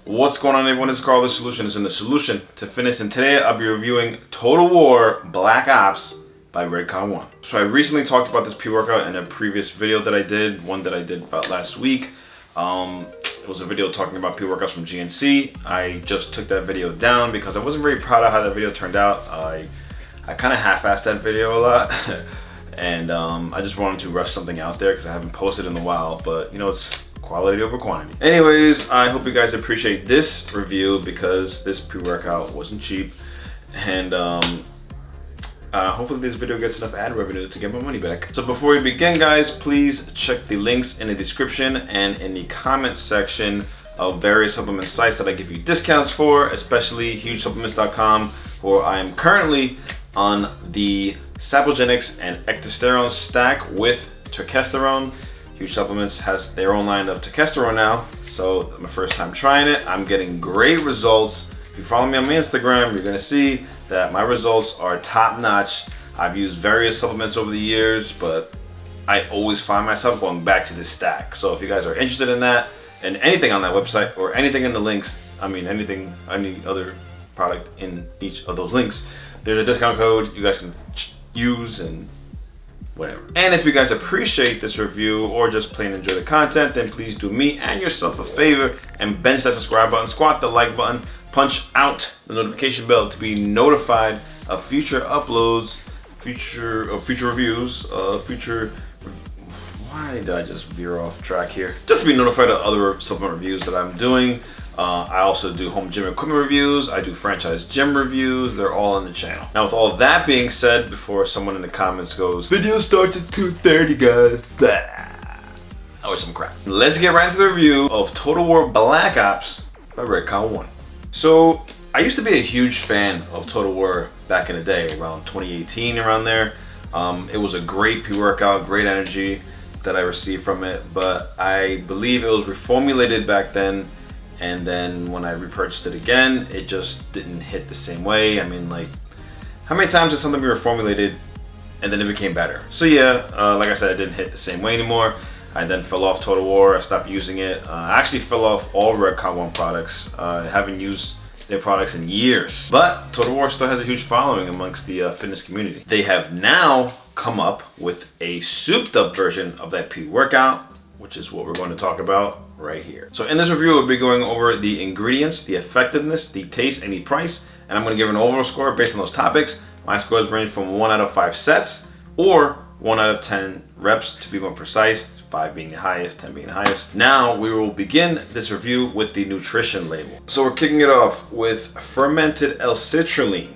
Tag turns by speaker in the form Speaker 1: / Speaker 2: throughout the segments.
Speaker 1: What's going on, everyone? It's Carlo. The solution is in the solution to fitness, and today I'll be reviewing Total War Black Ops by Redcon1. So I recently talked about this pre-workout in a previous video that I did, one that I did about last week. It was a video talking about pre-workouts from GNC. I just took that video down because I wasn't very proud of how that video turned out. I kind of half-assed that video a lot. And I just wanted to rush something out there because I haven't posted in a while, but you know, it's quality over quantity. Anyways, I hope you guys appreciate this review because this pre-workout wasn't cheap, and hopefully this video gets enough ad revenue to get my money back. So before we begin, guys, please check the links in the description and in the comments section of various supplement sites that I give you discounts for, especially hugesupplements.com, where I am currently on the Sapogenics and Ectosterone stack with Terkesterone. Huge Supplements has their own line of Terkesterone now, so my first time trying it. I'm getting great results. If you follow me on my Instagram, you're gonna see that my results are top notch. I've used various supplements over the years, but I always find myself going back to this stack. So if you guys are interested in that and anything on that website or anything in the links, I mean anything, any other product in each of those links, there's a discount code you guys can use and whatever. And if you guys appreciate this review or just plain enjoy the content, then please do me and yourself a favor and bench that subscribe button, squat the like button, punch out the notification bell to be notified of future uploads, future reviews, why did I just veer off track here? Just to be notified of other supplement reviews that I'm doing. I also do home gym equipment reviews. I do franchise gym reviews. They're all on the channel. Now, with all that being said, before someone in the comments goes, video starts at 2:30, guys. Blah. I wish some crap. Let's get right into the review of Total War Black Ops by Redcon1. So, I used to be a huge fan of Total War back in the day, around 2018, around there. It was a great pre-workout, great energy that I received from it, but I believe it was reformulated back then. And then when I repurchased it again, it just didn't hit the same way. I mean, like, how many times did something be reformulated and then it became better? So yeah, like I said, it didn't hit the same way anymore. I then fell off Total War. I stopped using it. I actually fell off all Redcon1 products. I haven't used their products in years. But Total War still has a huge following amongst the fitness community. They have now come up with a souped up version of that pre-workout, which is what we're going to talk about right here. So in this review, we'll be going over the ingredients, the effectiveness, the taste, and the price, and I'm going to give an overall score based on those topics. My scores range from 1 out of 5 sets or 1 out of 10 reps, to be more precise, 5 being the highest, 10 being the highest. Now we will begin this review with the nutrition label. So we're kicking it off with fermented L-citrulline,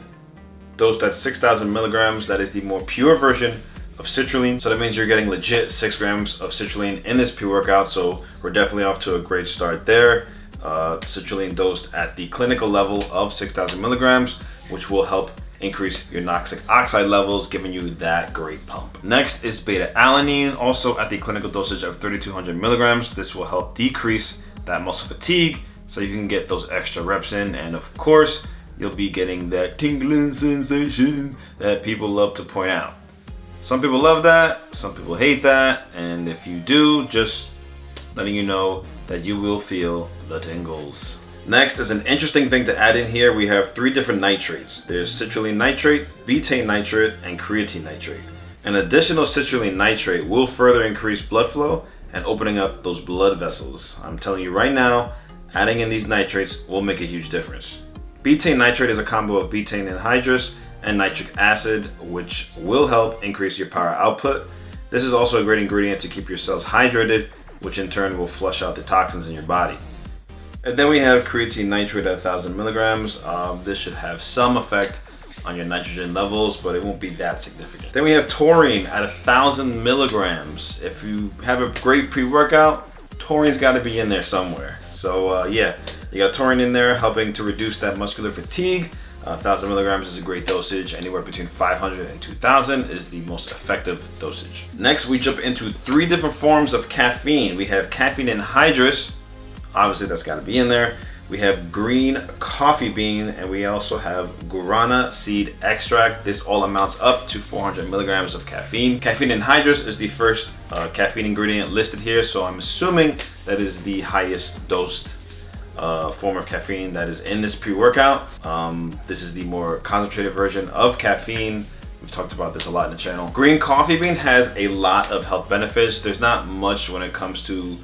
Speaker 1: dosed at 6,000 milligrams. That is the more pure version of citrulline. So that means you're getting legit 6 grams of citrulline in this pre-workout. So we're definitely off to a great start there. Citrulline dosed at the clinical level of 6,000 milligrams, which will help increase your nitric oxide levels, giving you that great pump. Next is beta-alanine, also at the clinical dosage of 3,200 milligrams. This will help decrease that muscle fatigue so you can get those extra reps in. And of course, you'll be getting that tingling sensation that people love to point out. Some people love that, some people hate that, and if you do, just letting you know that you will feel the tingles. Next is an interesting thing to add in here. We have 3 different nitrates. There's citrulline nitrate, betaine nitrate, and creatine nitrate. An additional citrulline nitrate will further increase blood flow and opening up those blood vessels. I'm telling you right now, adding in these nitrates will make a huge difference. Betaine nitrate is a combo of betaine anhydrous and nitric acid, which will help increase your power output. This is also a great ingredient to keep your cells hydrated, which in turn will flush out the toxins in your body. And then we have creatine nitrate at 1,000 milligrams. This should have some effect on your nitrogen levels, but it won't be that significant. Then we have taurine at 1,000 milligrams. If you have a great pre-workout, taurine's gotta be in there somewhere. So yeah, you got taurine in there helping to reduce that muscular fatigue. 1,000 milligrams is a great dosage. Anywhere between 500 and 2,000 is the most effective dosage. Next, we jump into 3 different forms of caffeine. We have caffeine anhydrous. Obviously, that's got to be in there. We have green coffee bean, and we also have guarana seed extract. This all amounts up to 400 milligrams of caffeine. Caffeine anhydrous is the first caffeine ingredient listed here, so I'm assuming that is the highest dosed form of caffeine that is in this pre-workout. This is the more concentrated version of caffeine. We've talked about this a lot in the channel. Green coffee bean has a lot of health benefits. There's not much when it comes to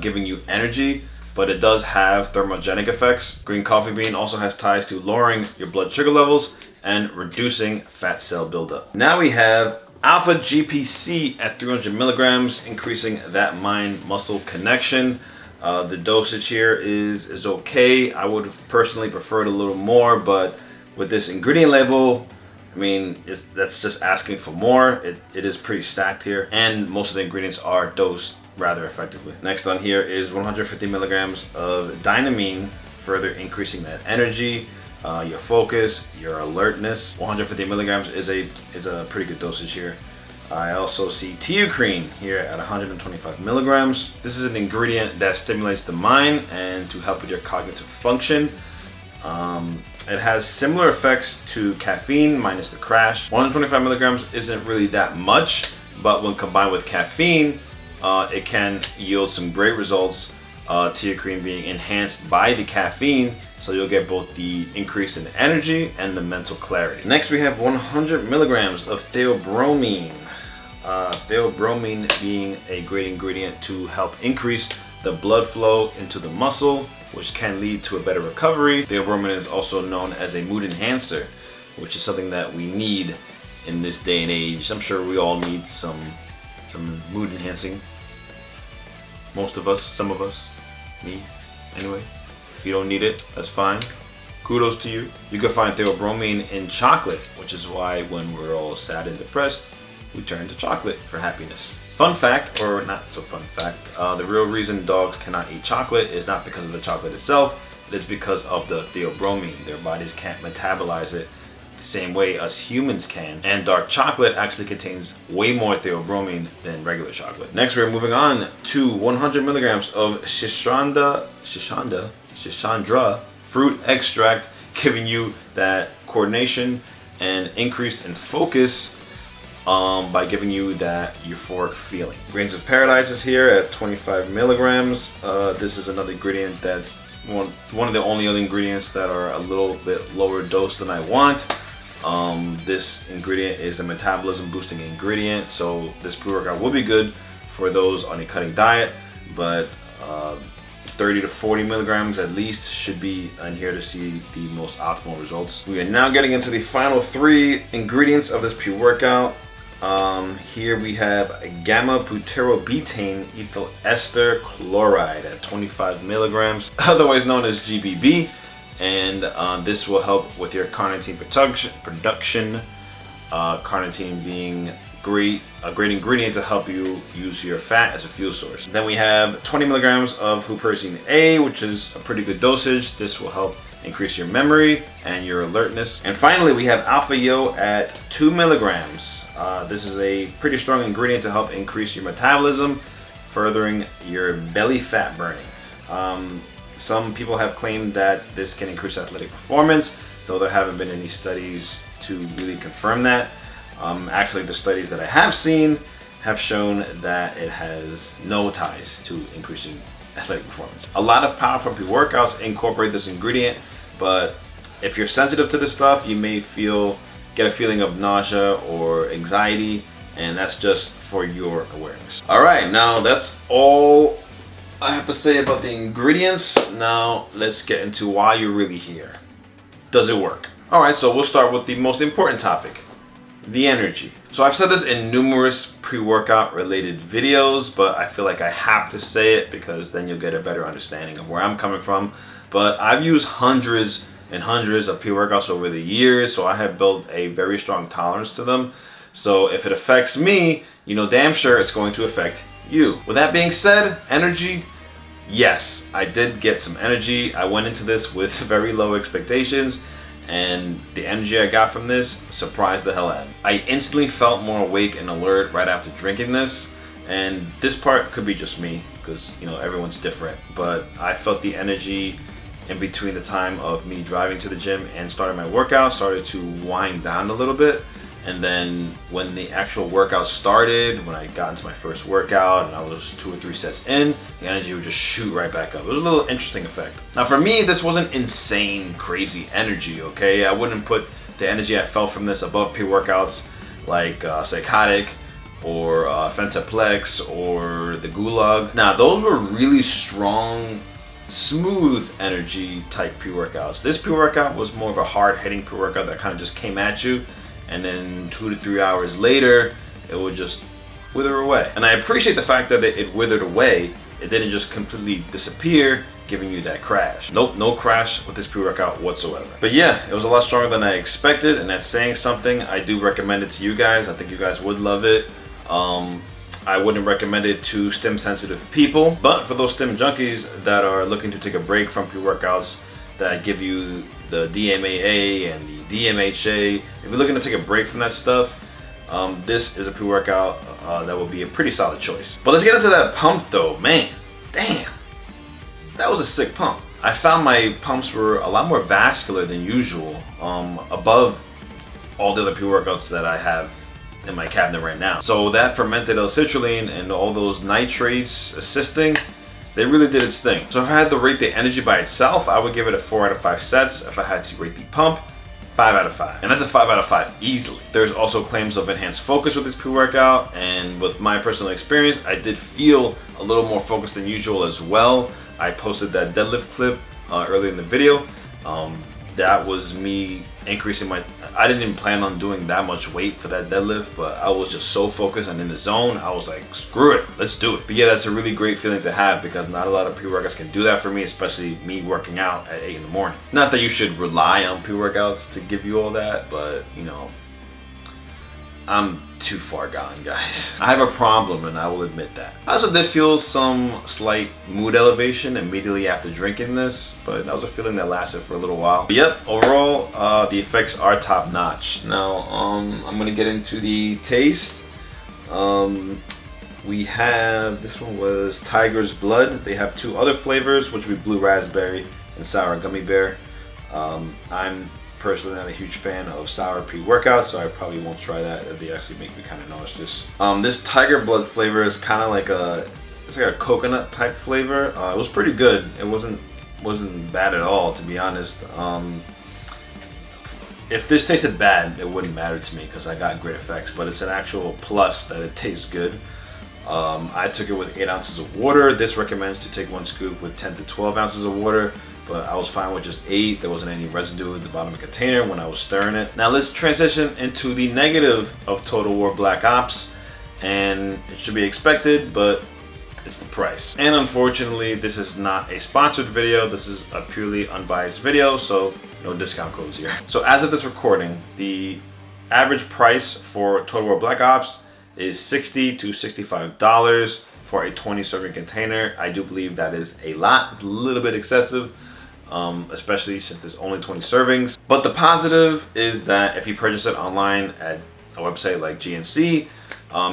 Speaker 1: giving you energy, but it does have thermogenic effects. Green coffee bean also has ties to lowering your blood sugar levels and reducing fat cell buildup. Now we have alpha GPC at 300 milligrams, increasing that mind-muscle connection. The dosage here is okay. I would have personally preferred a little more, but with this ingredient label, I mean, that's just asking for more. It is pretty stacked here, and most of the ingredients are dosed rather effectively. Next on here is 150 milligrams of dynamine, further increasing that energy, your focus, your alertness. 150 milligrams is a pretty good dosage here. I also see teocrine here at 125 milligrams. This is an ingredient that stimulates the mind and to help with your cognitive function. It has similar effects to caffeine minus the crash. 125 milligrams isn't really that much, but when combined with caffeine, it can yield some great results. Teocrine being enhanced by the caffeine, so you'll get both the increase in energy and the mental clarity. Next we have 100 milligrams of theobromine. Theobromine being a great ingredient to help increase the blood flow into the muscle, which can lead to a better recovery. Theobromine is also known as a mood enhancer, which is something that we need in this day and age. I'm sure we all need some mood enhancing. Most of us, some of us, me anyway. If you don't need it, that's fine. Kudos to you. You can find theobromine in chocolate, which is why when we're all sad and depressed, we turn to chocolate for happiness. Fun fact, or not so fun fact, the real reason dogs cannot eat chocolate is not because of the chocolate itself, it is because of the theobromine. Their bodies can't metabolize it the same way us humans can, and dark chocolate actually contains way more theobromine than regular chocolate. Next we're moving on to 100 milligrams of Shishandra fruit extract, giving you that coordination and increase in focus by giving you that euphoric feeling. Grains of Paradise is here at 25 milligrams. This is another ingredient that's one of the only other ingredients that are a little bit lower dose than I want. This ingredient is a metabolism boosting ingredient, so this pre-workout will be good for those on a cutting diet, but 30 to 40 milligrams at least should be in here to see the most optimal results. We are now getting into the final 3 ingredients of this pre-workout. Here we have gamma butyrobutane ethyl ester chloride at 25 milligrams, otherwise known as GBB, and this will help with your carnitine production. Carnitine being a great ingredient to help you use your fat as a fuel source. Then we have 20 milligrams of huperzine A, which is a pretty good dosage. This will help increase your memory and your alertness. And finally, we have alpha yo at 2 milligrams. This is a pretty strong ingredient to help increase your metabolism, furthering your belly fat burning. Some people have claimed that this can increase athletic performance, though there haven't been any studies to really confirm that. Actually, the studies that I have seen have shown that it has no ties to increasing athletic performance. A lot of powerful pre-workouts incorporate this ingredient, but if you're sensitive to this stuff, you may get a feeling of nausea or anxiety, and that's just for your awareness. All right, now that's all I have to say about the ingredients. Now let's get into why you're really here. Does it work? All right, so we'll start with the most important topic, the energy. So I've said this in numerous pre-workout related videos, but I feel like I have to say it because then you'll get a better understanding of where I'm coming from. But I've used hundreds and hundreds of pre-workouts over the years, so I have built a very strong tolerance to them. So if it affects me, you know damn sure it's going to affect you. With that being said, energy, yes, I did get some energy. I went into this with very low expectations, and the energy I got from this surprised the hell out of me. I instantly felt more awake and alert right after drinking this, and this part could be just me because you know everyone's different, but I felt the energy in between the time of me driving to the gym and starting my workout started to wind down a little bit, And then when the actual workout started, when I got into my first workout and I was 2 or 3 sets in, the energy would just shoot right back up. It was a little interesting effect. Now for me, this wasn't insane, crazy energy, okay? I wouldn't put the energy I felt from this above pre-workouts like Psychotic or Fentaplex or the Gulag. Now those were really strong, smooth energy type pre-workouts. This pre-workout was more of a hard-hitting pre-workout that kind of just came at you, and then 2 to 3 hours later, it would just wither away. And I appreciate the fact that it withered away. It didn't just completely disappear, giving you that crash. Nope, no crash with this pre-workout whatsoever. But yeah, it was a lot stronger than I expected, and that's saying something. I do recommend it to you guys. I think you guys would love it. I wouldn't recommend it to stim sensitive people, but for those stim junkies that are looking to take a break from pre-workouts that give you the DMAA and the DMHA, if you're looking to take a break from that stuff, this is a pre-workout that will be a pretty solid choice. But let's get into that pump though. Man, damn, that was a sick pump. I found my pumps were a lot more vascular than usual, above all the other pre-workouts that I have in my cabinet right now. So that fermented L-citrulline and all those nitrates assisting, they really did its thing. So if I had to rate the energy by itself, I would give it a 4 out of 5 sets. If I had to rate the pump, 5 out of 5. And that's a 5 out of 5 easily. There's also claims of enhanced focus with this pre-workout, and with my personal experience, I did feel a little more focused than usual as well. I posted that deadlift clip earlier in the video. That was me increasing my, I didn't even plan on doing that much weight for that deadlift, but I was just so focused and in the zone. I was like, screw it, let's do it. But yeah, that's a really great feeling to have, because not a lot of pre-workouts can do that for me, especially me working out at 8 in the morning. Not that you should rely on pre-workouts to give you all that, but you know, I'm too far gone, guys. I have a problem, and I will admit that. I also did feel some slight mood elevation immediately after drinking this, but that was a feeling that lasted for a little while. But yep, overall, the effects are top notch. Now, I'm gonna get into the taste. We have, this one was Tiger's Blood. They have 2 other flavors, which would be blue raspberry and sour gummy bear. I'm personally not a huge fan of sour pre-workouts, so I probably won't try that. They actually make me kind of nauseous. This Tiger Blood flavor is kind of like it's like a coconut type flavor. It was pretty good. It wasn't bad at all, to be honest. If this tasted bad, it wouldn't matter to me because I got great effects, but it's an actual plus that it tastes good. I took it with 8 ounces of water. This recommends to take 1 scoop with 10 to 12 ounces of water, but I was fine with just 8. There wasn't any residue at the bottom of the container when I was stirring it. Now let's transition into the negative of Total War Black Ops, and it should be expected, but it's the price. And unfortunately, this is not a sponsored video. This is a purely unbiased video, so no discount codes here. So as of this recording, the average price for Total War Black Ops is $60 to $65 for a 20 serving container. I do believe that is a lot. It's a little bit excessive, especially since there's only 20 servings. But the positive is that if you purchase it online at a website like GNC,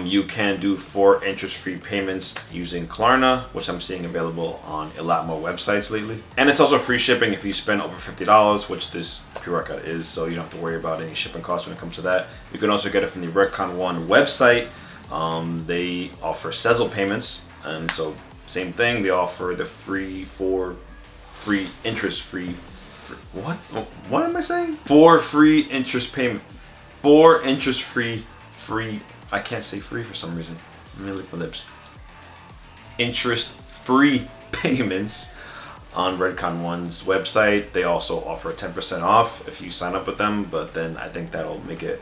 Speaker 1: you can do 4 interest-free payments using Klarna, which I'm seeing available on a lot more websites lately. And it's also free shipping if you spend over $50, which this pre-workout is, so you don't have to worry about any shipping costs when it comes to that. You can also get it from the Redcon1 website. They offer Sezzle payments, and so same thing. They offer the free interest-free. What? What am I saying? 4 free interest payment. 4 interest-free free. I can't say free for some reason. Let me lick my lips. Interest-free payments on Redcon1's website. They also offer 10% off if you sign up with them, but then I think that'll make it,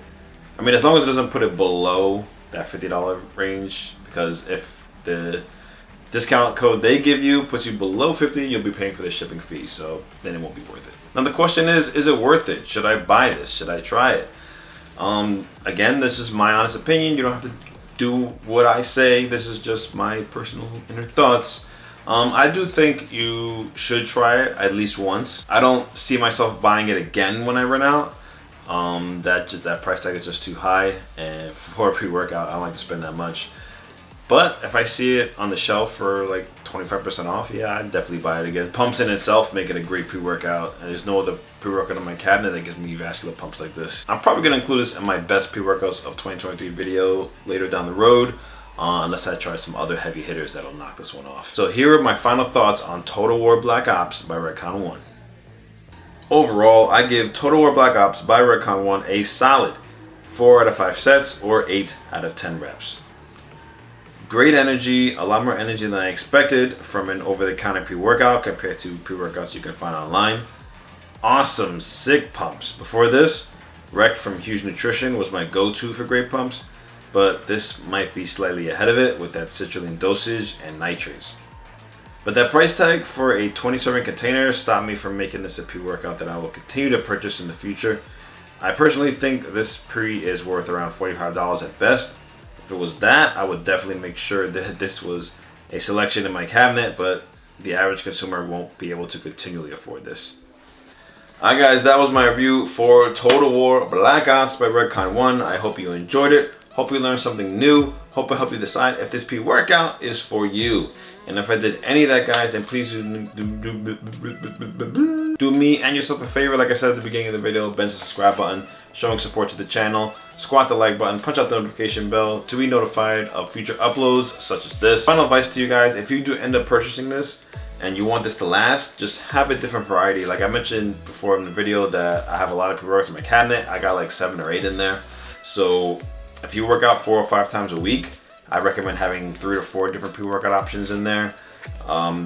Speaker 1: I mean, as long as it doesn't put it below that $50 range, because if the discount code they give you puts you below 50, you'll be paying for the shipping fee, so then it won't be worth it. Now the question is it worth it? Should I buy this? Should I try it? Again, this is my honest opinion. You don't have to do what I say. This is just my personal inner thoughts. I do think you should try it at least once. I don't see myself buying it again when I run out. That price tag is just too high, and for a pre-workout, I don't like to spend that much. But if I see it on the shelf for like 25% off, yeah, I'd definitely buy it again. Pumps in itself make it a great pre-workout, and there's no other pre-workout in my cabinet that gives me vascular pumps like this. I'm probably gonna include this in my best pre-workouts of 2023 video later down the road, unless I try some other heavy hitters that'll knock this one off. So here are my final thoughts on Total War Black Ops by Redcon1. Overall, I give Total War Black Ops by Redcon1 a solid 4 out of 5 sets or 8 out of 10 reps. Great energy, a lot more energy than I expected from an over-the-counter pre-workout compared to pre-workouts you can find online. Awesome, sick pumps. Before this, Rec from Huge Nutrition was my go-to for great pumps, but this might be slightly ahead of it with that citrulline dosage and nitrates. But that price tag for a 20-serving container stopped me from making this a pre-workout that I will continue to purchase in the future. I personally think this pre is worth around $45 at best. If it was that, I would definitely make sure that this was a selection in my cabinet, but the average consumer won't be able to continually afford this. Alright guys, that was my review for Total War Black Ops by Redcon1. I hope you enjoyed it. Hope you learned something new. Hope I helped you decide if this pre-workout is for you. And if I did any of that, guys, then please do me and yourself a favor. Like I said at the beginning of the video, bench the subscribe button, showing support to the channel. Squat the like button, punch out the notification bell to be notified of future uploads such as this. Final advice to you guys, if you do end up purchasing this and you want this to last, just have a different variety. Like I mentioned before in the video that I have a lot of pre-workouts in my cabinet. I got like 7 or 8 in there. So if you work out 4 or 5 times a week, I recommend having 3 or 4 different pre-workout options in there.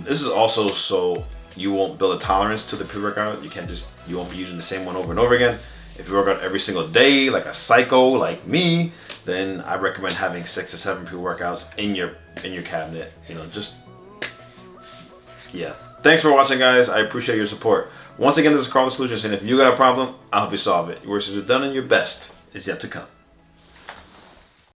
Speaker 1: This is also so you won't build a tolerance to the pre-workout. You won't be using the same one over and over again. If you work out every single day, like a psycho like me, then I recommend having 6 to 7 pre-workouts in your cabinet. You know, just yeah. Thanks for watching, guys. I appreciate your support. Once again, this is Carlo Solutions, and if you got a problem, I'll help you solve it. Your worst is done, and your best is yet to come.